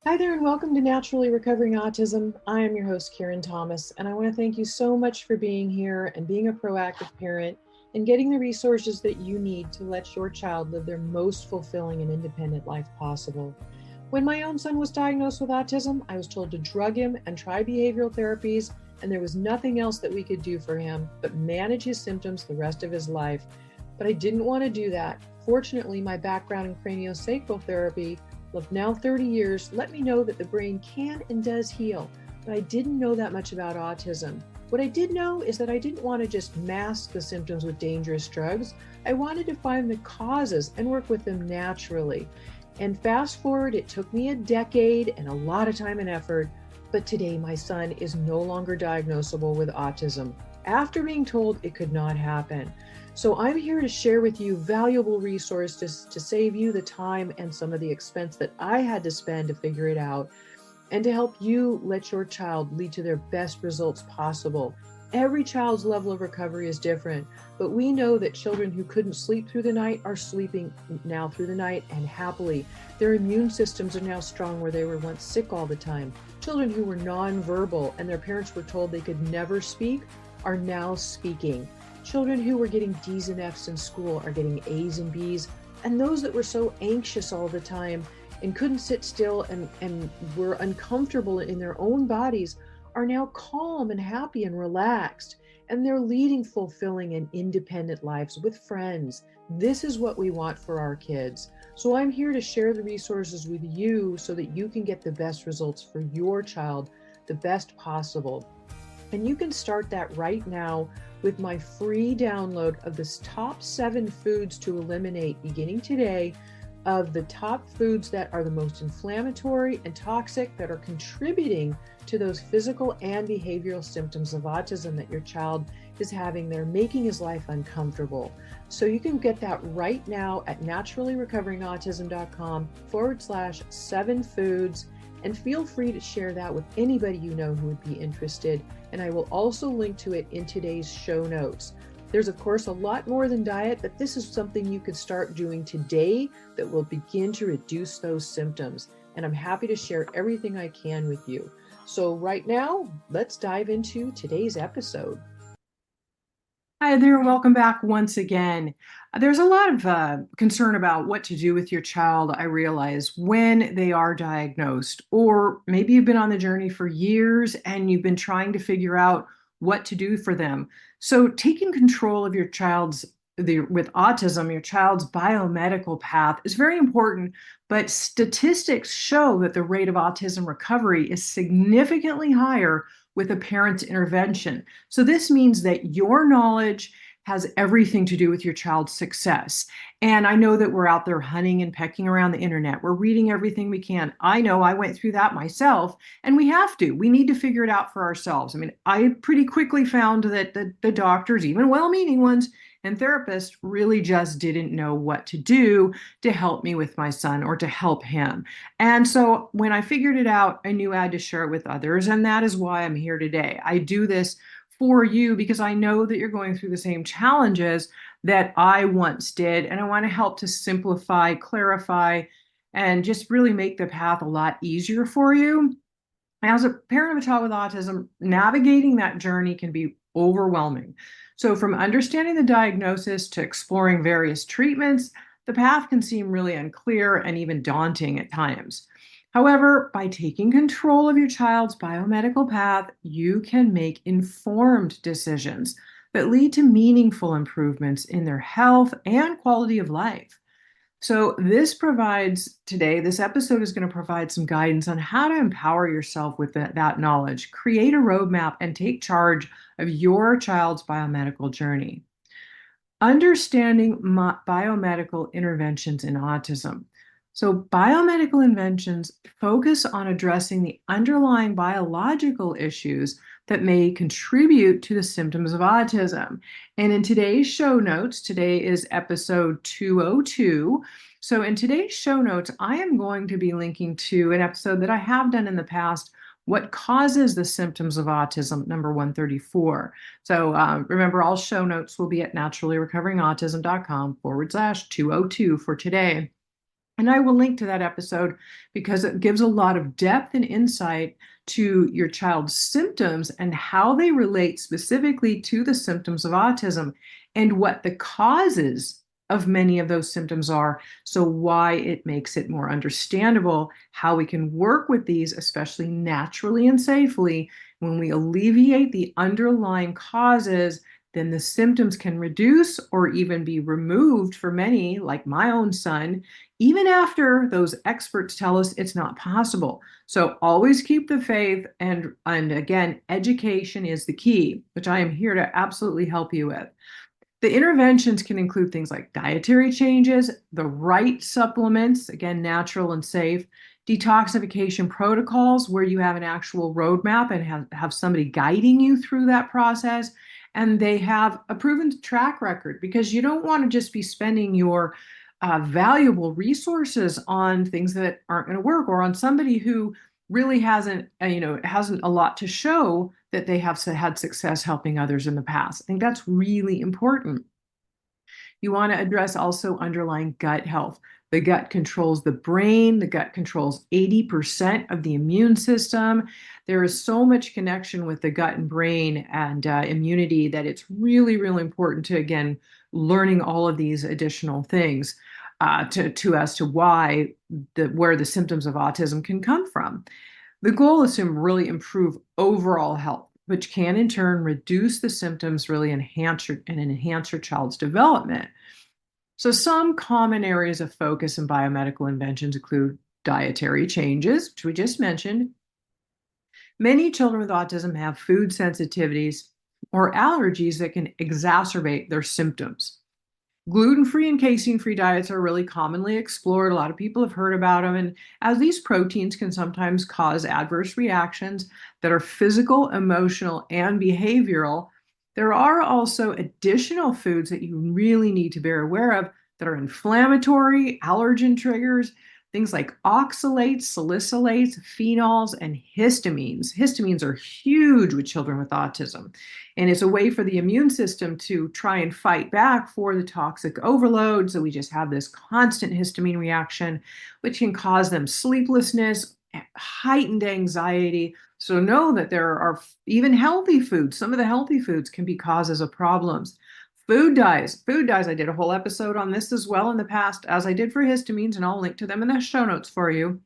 Hi there, and welcome to Naturally Recovering Autism. I am your host, Karen Thomas, and I want to thank you so much for being here and being a proactive parent and getting the resources that you need to let your child live their most fulfilling and independent life possible. When my own son was diagnosed with autism, I was told to drug him and try behavioral therapies, and there was nothing else that we could do for him but manage his symptoms the rest of his life. But I didn't want to do that. Fortunately, my background in craniosacral therapy of now 30 years let me know that the brain can and does heal, but I didn't know that much about autism. What I did know is that I didn't want to just mask the symptoms with dangerous drugs. I wanted to find the causes and work with them naturally. And fast forward, it took me a decade and a lot of time and effort, but today my son is no longer diagnosable with autism after being told it could not happen. So I'm here to share with you valuable resources to save you the time and some of the expense that I had to spend to figure it out, and to help you let your child lead to their best results possible. Every child's level of recovery is different, but we know that children who couldn't sleep through the night are sleeping now through the night and happily. Their immune systems are now strong where they were once sick all the time. Children who were nonverbal and their parents were told they could never speak are now speaking. Children who were getting D's and F's in school are getting A's and B's. And those that were so anxious all the time and couldn't sit still and were uncomfortable in their own bodies are now calm and happy and relaxed. And they're leading fulfilling and independent lives with friends. This is what we want for our kids. So I'm here to share the resources with you so that you can get the best results for your child, the best possible. And you can start that right now with my free download of the top 7 foods to eliminate beginning today, of the top foods that are the most inflammatory and toxic that are contributing to those physical and behavioral symptoms of autism that your child is having. They're making his life uncomfortable. So you can get that right now at naturallyrecoveringautism.com/7 foods. And feel free to share that with anybody you know who would be interested. And I will also link to it in today's show notes. There's, of course, a lot more than diet, but this is something you could start doing today that will begin to reduce those symptoms. And I'm happy to share everything I can with you. So right now, let's dive into today's episode. Hi there, welcome back once again. There's a lot of concern about what to do with your child, I realize, when they are diagnosed, or maybe you've been on the journey for years and you've been trying to figure out what to do for them. So taking control of your with autism, your child's biomedical path is very important, but statistics show that the rate of autism recovery is significantly higher with a parent's intervention. So this means that your knowledge has everything to do with your child's success. And I know that we're out there hunting and pecking around the internet. We're reading everything we can. I know I went through that myself, and we have to. We need to figure it out for ourselves. I mean, I pretty quickly found that the doctors, even well-meaning ones, and therapists really just didn't know what to do to help me with my son or to help him. And so when I figured it out, I knew I had to share it with others. And that is why I'm here today. I do this for you because I know that you're going through the same challenges that I once did. And I want to help to simplify, clarify, and just really make the path a lot easier for you. As a parent of a child with autism, navigating that journey can be overwhelming. So from understanding the diagnosis to exploring various treatments, the path can seem really unclear and even daunting at times. However, by taking control of your child's biomedical path, you can make informed decisions that lead to meaningful improvements in their health and quality of life. So this episode is going to provide some guidance on how to empower yourself with that knowledge, create a roadmap, and take charge of your child's biomedical journey. Understanding biomedical interventions in autism. So biomedical interventions focus on addressing the underlying biological issues that may contribute to the symptoms of autism. And in today's show notes, today is episode 202. So in today's show notes, I am going to be linking to an episode that I have done in the past, What Causes the Symptoms of Autism, number 134. So remember, all show notes will be at naturallyrecoveringautism.com/202 for today. And I will link to that episode because it gives a lot of depth and insight to your child's symptoms and how they relate specifically to the symptoms of autism and what the causes of many of those symptoms are. So, why it makes it more understandable how we can work with these, especially naturally and safely. When we alleviate the underlying causes, then the symptoms can reduce or even be removed for many, like my own son, even after those experts tell us it's not possible. So always keep the faith, and again, education is the key, which I am here to absolutely help you with. The interventions can include things like dietary changes, the right supplements, again, natural and safe, detoxification protocols where you have an actual roadmap and have somebody guiding you through that process. And they have a proven track record, because you don't want to just be spending your valuable resources on things that aren't going to work, or on somebody who really hasn't a lot to show that they have had success helping others in the past. I think that's really important. You want to address also underlying gut health. The gut controls the brain. The gut controls 80% of the immune system. There is so much connection with the gut and brain and immunity that it's really, really important to, again, learning all of these additional things to as to where the symptoms of autism can come from. The goal is to really improve overall health, which can in turn reduce the symptoms, really enhance your child's development. So some common areas of focus in biomedical inventions include dietary changes, which we just mentioned. Many children with autism have food sensitivities or allergies that can exacerbate their symptoms. Gluten-free and casein-free diets are really commonly explored. A lot of people have heard about them. And as these proteins can sometimes cause adverse reactions that are physical, emotional, and behavioral, there are also additional foods that you really need to be aware of that are inflammatory, allergen triggers, things like oxalates, salicylates, phenols, and histamines. Histamines are huge with children with autism. And it's a way for the immune system to try and fight back for the toxic overload. So we just have this constant histamine reaction, which can cause them sleeplessness, heightened anxiety. So know that there are even healthy foods. Some of the healthy foods can be causes of problems. Food dyes. Food dyes, I did a whole episode on this as well in the past, as I did for histamines, and I'll link to them in the show notes for you.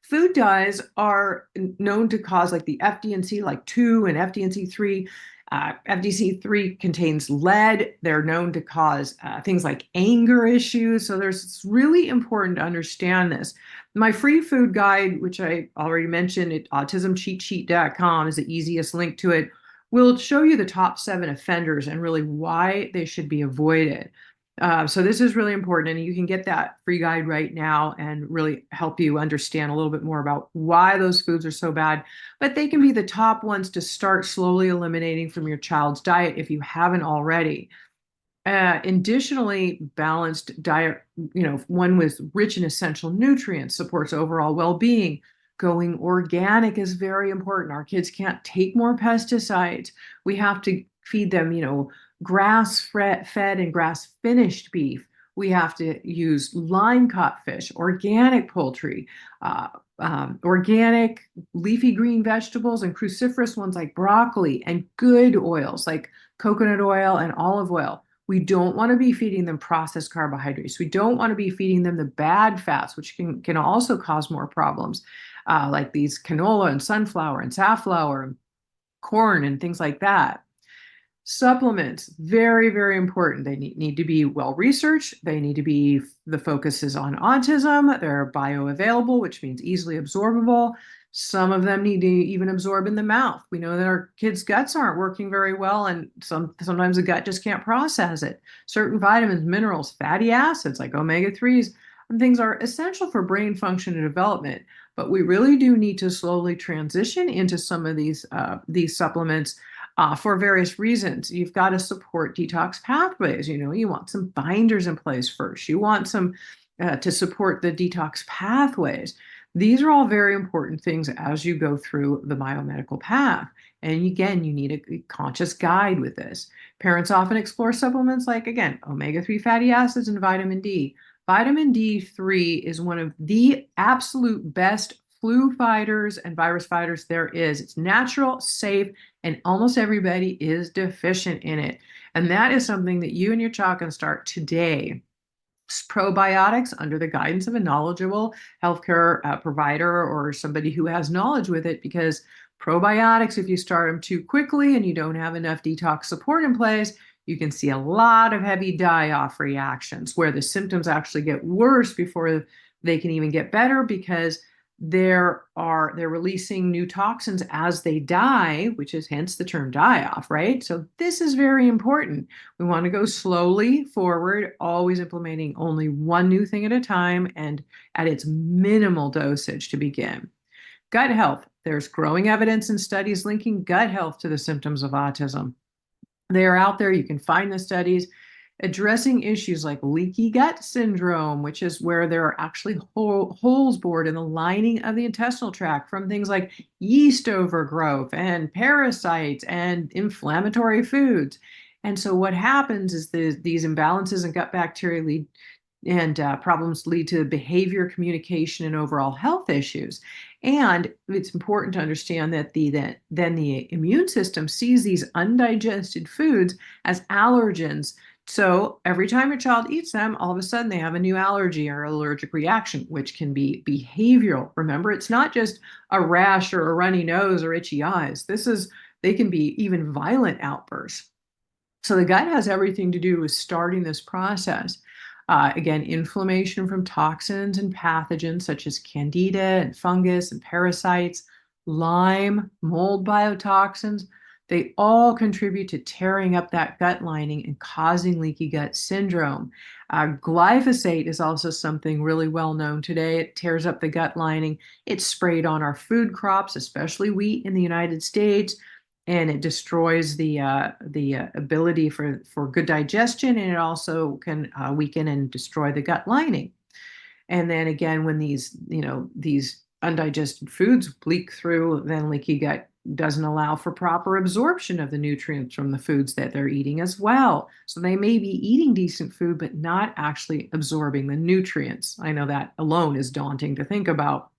Food dyes are known to cause, like the FD&C like 2 and FD&C 3. FDC3 contains lead. They're known to cause things like anger issues. So it's really important to understand this. My free food guide, which I already mentioned at autismcheatsheet.com, is the easiest link to it, will show you the top 7 offenders and really why they should be avoided. So this is really important, and you can get that free guide right now and really help you understand a little bit more about why those foods are so bad. But they can be the top ones to start slowly eliminating from your child's diet if you haven't already. Additionally, balanced diet, one with rich in essential nutrients, supports overall well-being. Going organic is very important. Our kids can't take more pesticides. We have to feed them, grass-fed and grass-finished beef. We have to use line-caught fish, organic poultry, organic leafy green vegetables, and cruciferous ones like broccoli, and good oils like coconut oil and olive oil. We don't want to be feeding them processed carbohydrates. We don't want to be feeding them the bad fats, which can also cause more problems, like these canola and sunflower and safflower and corn and things like that. Supplements, very, very important. They need to be well researched. They need to be, the focus is on autism. They're bioavailable, which means easily absorbable. Some of them need to even absorb in the mouth. We know that our kids' guts aren't working very well, and sometimes the gut just can't process it. Certain vitamins, minerals, fatty acids like omega-3s, and things are essential for brain function and development. But we really do need to slowly transition into some of these supplements for various reasons. You've got to support detox pathways. You want some binders in place first. You want some to support the detox pathways. These are all very important things as you go through the biomedical path. And again, you need a conscious guide with this. Parents often explore supplements like, again, omega-3 fatty acids and vitamin D. Vitamin D3 is one of the absolute best flu fighters and virus fighters there is. It's natural, safe, and almost everybody is deficient in it. And that is something that you and your child can start today. Probiotics under the guidance of a knowledgeable healthcare provider or somebody who has knowledge with it, because probiotics, if you start them too quickly and you don't have enough detox support in place, you can see a lot of heavy die-off reactions where the symptoms actually get worse before they can even get better, because they're releasing new toxins as they die, which is hence the term die-off, right? So this is very important. We want to go slowly forward, always implementing only one new thing at a time and at its minimal dosage to begin. Gut health. There's growing evidence and studies linking gut health to the symptoms of autism. They are out there. You can find the studies addressing issues like leaky gut syndrome, which is where there are actually holes bored in the lining of the intestinal tract from things like yeast overgrowth and parasites and inflammatory foods. And so what happens is these imbalances in gut bacteria lead and problems lead to behavior, communication, and overall health issues. And it's important to understand that then the immune system sees these undigested foods as allergens. So every time your child eats them, all of a sudden they have a new allergy or allergic reaction, which can be behavioral. Remember, it's not just a rash or a runny nose or itchy eyes. They can be even violent outbursts. So the gut has everything to do with starting this process. Again, inflammation from toxins and pathogens such as candida and fungus and parasites, Lyme, mold biotoxins, they all contribute to tearing up that gut lining and causing leaky gut syndrome. Glyphosate is also something really well known today. It tears up the gut lining. It's sprayed on our food crops, especially wheat in the United States, and it destroys the ability for good digestion, and it also can weaken and destroy the gut lining. And then again, when these undigested foods leak through, then leaky gut doesn't allow for proper absorption of the nutrients from the foods that they're eating as well. So they may be eating decent food, but not actually absorbing the nutrients. I know that alone is daunting to think about.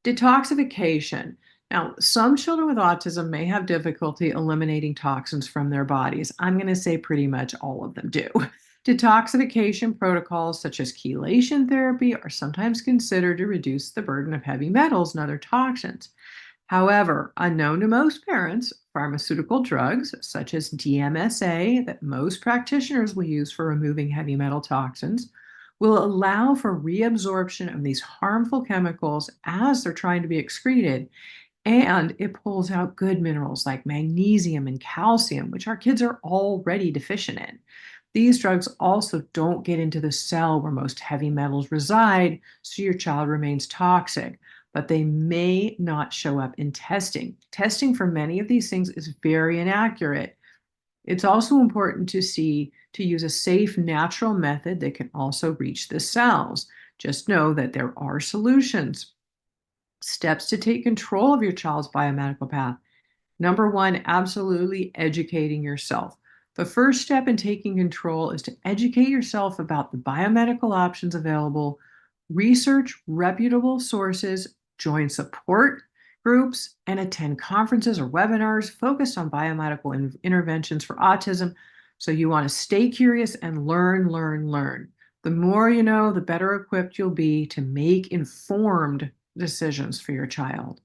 Detoxification. Now, some children with autism may have difficulty eliminating toxins from their bodies. I'm going to say pretty much all of them do. Detoxification protocols such as chelation therapy are sometimes considered to reduce the burden of heavy metals and other toxins. However, unknown to most parents, pharmaceutical drugs such as DMSA that most practitioners will use for removing heavy metal toxins will allow for reabsorption of these harmful chemicals as they're trying to be excreted. And it pulls out good minerals like magnesium and calcium, which our kids are already deficient in. These drugs also don't get into the cell where most heavy metals reside, so your child remains toxic, but they may not show up in testing. Testing for many of these things is very inaccurate. It's also important to use a safe, natural method that can also reach the cells. Just know that there are solutions. Steps to take control of your child's biomedical path. Number one, absolutely educating yourself. The first step in taking control is to educate yourself about the biomedical options available, research reputable sources, join support groups, and attend conferences or webinars focused on biomedical interventions for autism. So you want to stay curious and learn, learn, learn. The more you know, the better equipped you'll be to make informed decisions for your child.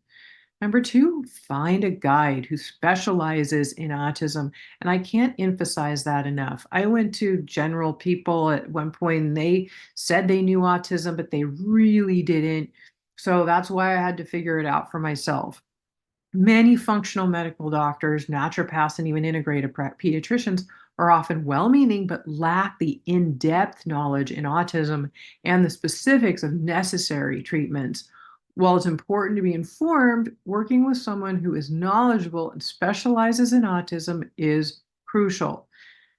Number two, find a guide who specializes in autism. And I can't emphasize that enough. I went to general people at one point and they said they knew autism, but they really didn't. So that's why I had to figure it out for myself. Many functional medical doctors, naturopaths, and even integrative pediatricians are often well-meaning but lack the in-depth knowledge in autism and the specifics of necessary treatments. While it's important to be informed, working with someone who is knowledgeable and specializes in autism is crucial.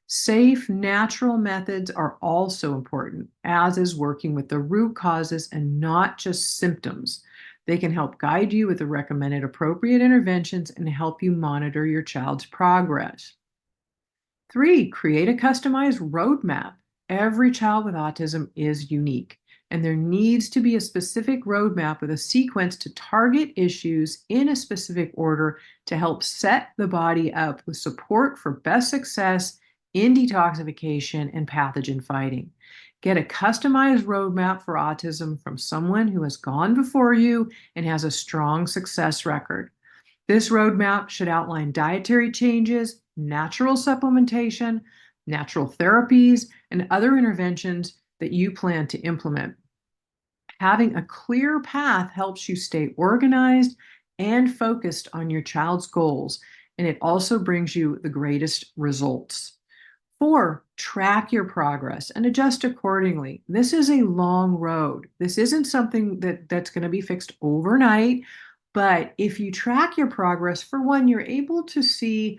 Safe, natural methods are also important, as is working with the root causes and not just symptoms. They can help guide you with the recommended appropriate interventions and help you monitor your child's progress. Three, create a customized roadmap. every child with autism is unique, and there needs to be a specific roadmap with a sequence to target issues in a specific order to help set the body up with support for best success in detoxification and pathogen fighting. Get a customized roadmap for autism from someone who has gone before you and has a strong success record. This roadmap should outline dietary changes, natural supplementation, natural therapies, and other interventions that you plan to implement. Having a clear path helps you stay organized and focused on your child's goals, and it also brings you the greatest results. 4, track your progress and adjust accordingly. This is a long road. This isn't something that's going to be fixed overnight, but if you track your progress, for one, you're able to see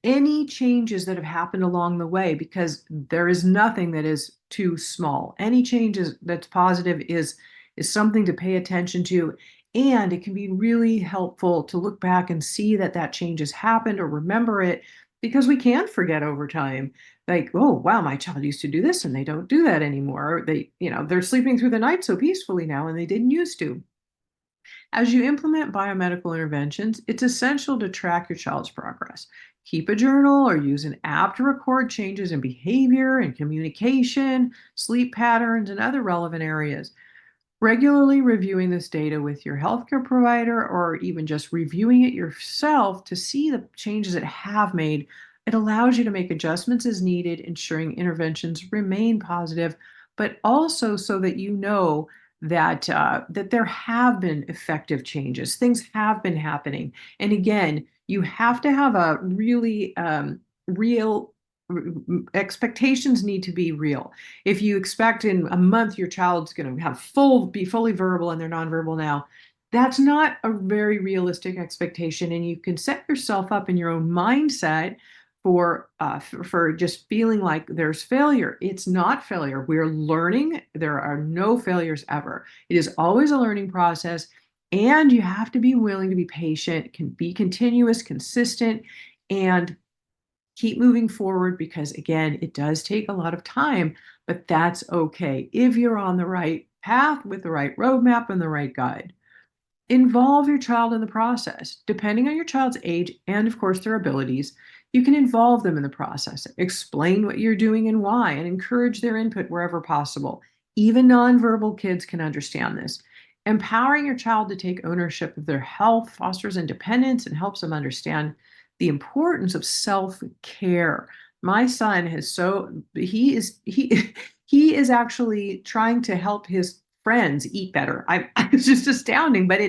any changes that have happened along the way, because there is nothing that is too small. Any changes that's positive is something to pay attention to, and it can be really helpful to look back and see that that change has happened or remember it, because we can forget over time. Like, oh wow, my child used to do this and they don't do that anymore. They're sleeping through the night so peacefully now and they didn't used to. As you implement biomedical interventions, it's essential to track your child's progress. Keep a journal or use an app to record changes in behavior and communication, sleep patterns, and other relevant areas. Regularly reviewing this data with your healthcare provider, or even just reviewing it yourself to see the changes it have made, it allows you to make adjustments as needed, ensuring interventions remain positive, but also so that you know that there have been effective changes. Things have been happening. And again, you have to have a really real expectations need to be real. If you expect in a month your child's going to be fully verbal and they're nonverbal now, that's not a very realistic expectation. And you can set yourself up in your own mindset for just feeling like there's failure. It's not failure. We're learning. There are no failures ever. It is always a learning process, and you have to be willing to be patient, can be continuous, consistent, and keep moving forward, because again, it does take a lot of time, but that's okay if you're on the right path with the right roadmap and the right guide. Involve your child in the process. Depending on your child's age and, of course, their abilities, you can involve them in the process. Explain what you're doing and why, and encourage their input wherever possible. Even nonverbal kids can understand this. Empowering your child to take ownership of their health fosters independence and helps them understand the importance of self-care. My son he is actually trying to help his friends eat better. It's just astounding. But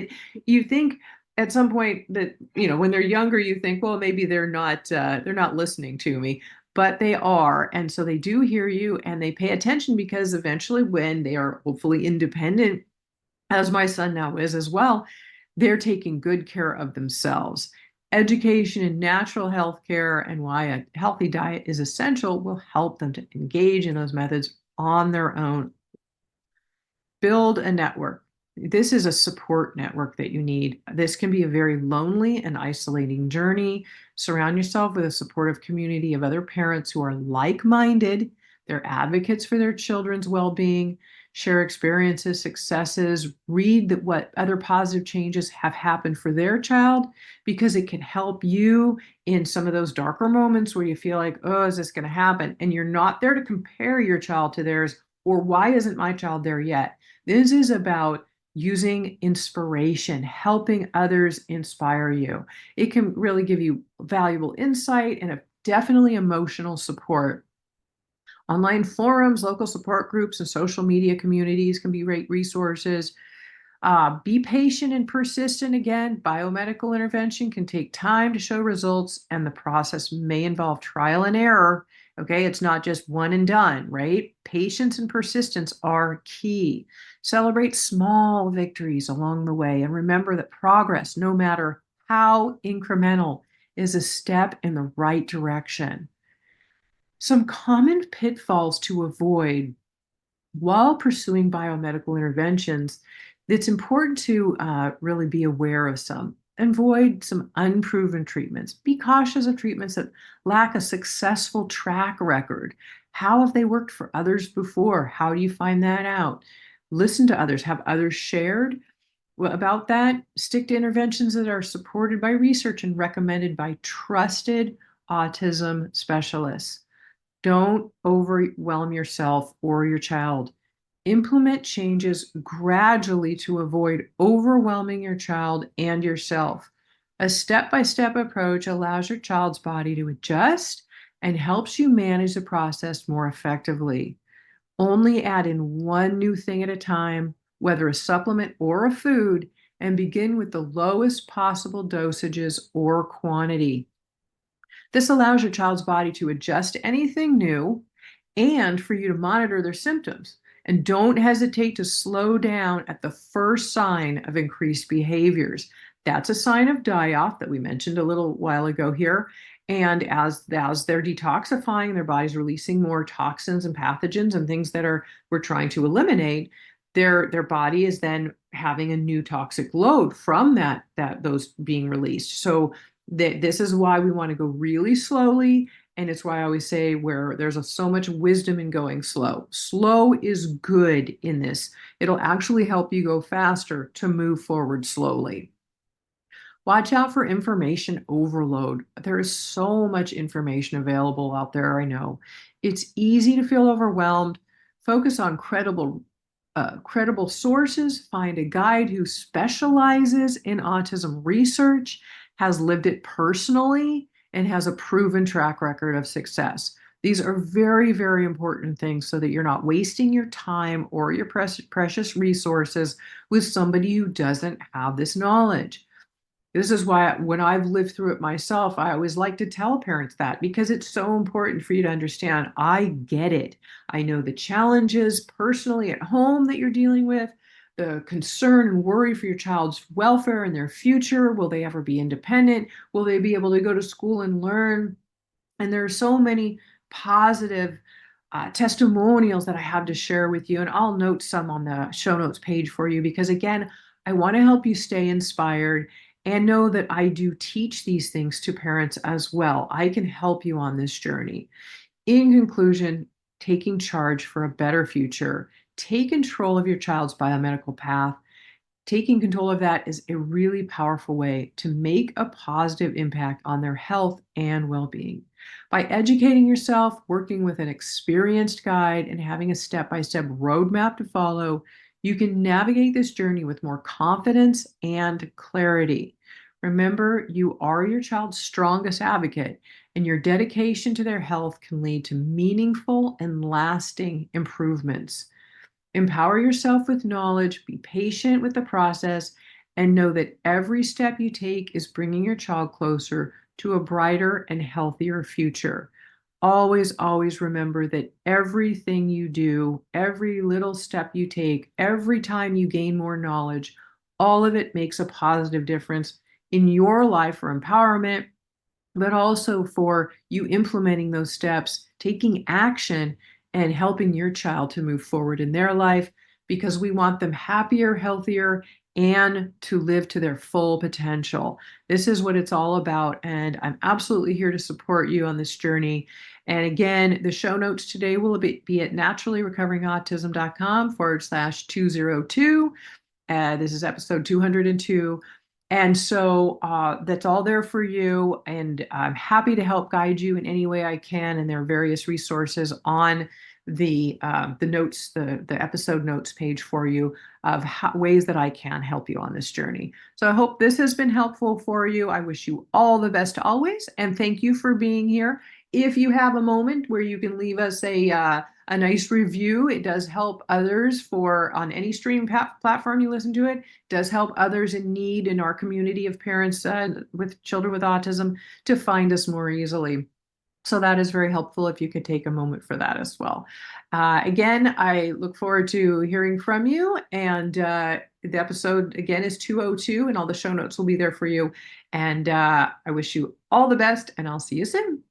you think at some point that, when they're younger, you think, well, maybe they're not listening to me, but they are. And so they do hear you and they pay attention, because eventually when they are hopefully independent, as my son now is as well, they're taking good care of themselves. Education in natural health care and why a healthy diet is essential will help them to engage in those methods on their own. Build a network. This is a support network that you need. This can be a very lonely and isolating journey. Surround yourself with a supportive community of other parents who are like-minded. They're advocates for their children's well-being. Share experiences, successes, read what other positive changes have happened for their child, because it can help you in some of those darker moments where you feel like, oh, is this going to happen? And you're not there to compare your child to theirs, or why isn't my child there yet? This is about using inspiration, helping others inspire you. It can really give you valuable insight and definitely emotional support. Online forums, local support groups, and social media communities can be great resources. Be patient and persistent. Again, biomedical intervention can take time to show results, and the process may involve trial and error. Okay, it's not just one and done, right? Patience and persistence are key. Celebrate small victories along the way, and remember that progress, no matter how incremental, is a step in the right direction. Some common pitfalls to avoid while pursuing biomedical interventions, it's important to really be aware of some. Avoid some unproven treatments. Be cautious of treatments that lack a successful track record. How have they worked for others before? How do you find that out? Listen to others. Have others shared about that? Stick to interventions that are supported by research and recommended by trusted autism specialists. Don't overwhelm yourself or your child. Implement changes gradually to avoid overwhelming your child and yourself. A step by step approach allows your child's body to adjust and helps you manage the process more effectively. Only add in one new thing at a time, whether a supplement or a food, and begin with the lowest possible dosages or quantity. This allows your child's body to adjust to anything new and for you to monitor their symptoms. And don't hesitate to slow down at the first sign of increased behaviors. That's a sign of die-off that we mentioned a little while ago here. And as they're detoxifying, their body's releasing more toxins and pathogens and things that we're trying to eliminate, their body is then having a new toxic load from those being released. So this is why we want to go really slowly. And it's why I always say where there's so much wisdom in going slow. Slow is good in this. It'll actually help you go faster to move forward slowly. Watch out for information overload. There is so much information available out there, I know. It's easy to feel overwhelmed. Focus on credible sources. Find a guide who specializes in autism research, has lived it personally, and has a proven track record of success. These are very, very important things so that you're not wasting your time or your precious resources with somebody who doesn't have this knowledge. This is why when I've lived through it myself, I always like to tell parents that because it's so important for you to understand. I get it. I know the challenges personally at home that you're dealing with, the concern and worry for your child's welfare and their future. Will they ever be independent? Will they be able to go to school and learn? And there are so many positive testimonials that I have to share with you. And I'll note some on the show notes page for you because, again, I want to help you stay inspired and know that I do teach these things to parents as well. I can help you on this journey. In conclusion, taking charge for a better future, take control of your child's biomedical path. Taking control of that is a really powerful way to make a positive impact on their health and well-being. By educating yourself, working with an experienced guide, and having a step-by-step roadmap to follow, you can navigate this journey with more confidence and clarity. Remember, you are your child's strongest advocate, and your dedication to their health can lead to meaningful and lasting improvements. Empower yourself with knowledge, be patient with the process, and know that every step you take is bringing your child closer to a brighter and healthier future. Always, always remember that everything you do, every little step you take, every time you gain more knowledge, all of it makes a positive difference in your life for empowerment, but also for you implementing those steps, taking action, and helping your child to move forward in their life because we want them happier, healthier, and to live to their full potential. This is what it's all about, and I'm absolutely here to support you on this journey. And again, the show notes today will be at naturallyrecoveringautism.com/202. This is episode 202. And so that's all there for you. And I'm happy to help guide you in any way I can. And there are various resources on the notes, the episode notes page for you of ways that I can help you on this journey. So I hope this has been helpful for you. I wish you all the best always. And thank you for being here. If you have a moment where you can leave us a nice review, it does help others on any streaming platform you listen to it. Does help others in need in our community of parents with children with autism to find us more easily. So that is very helpful if you could take a moment for that as well. Again, I look forward to hearing from you. And the episode, again, is 202, and all the show notes will be there for you. And I wish you all the best, and I'll see you soon.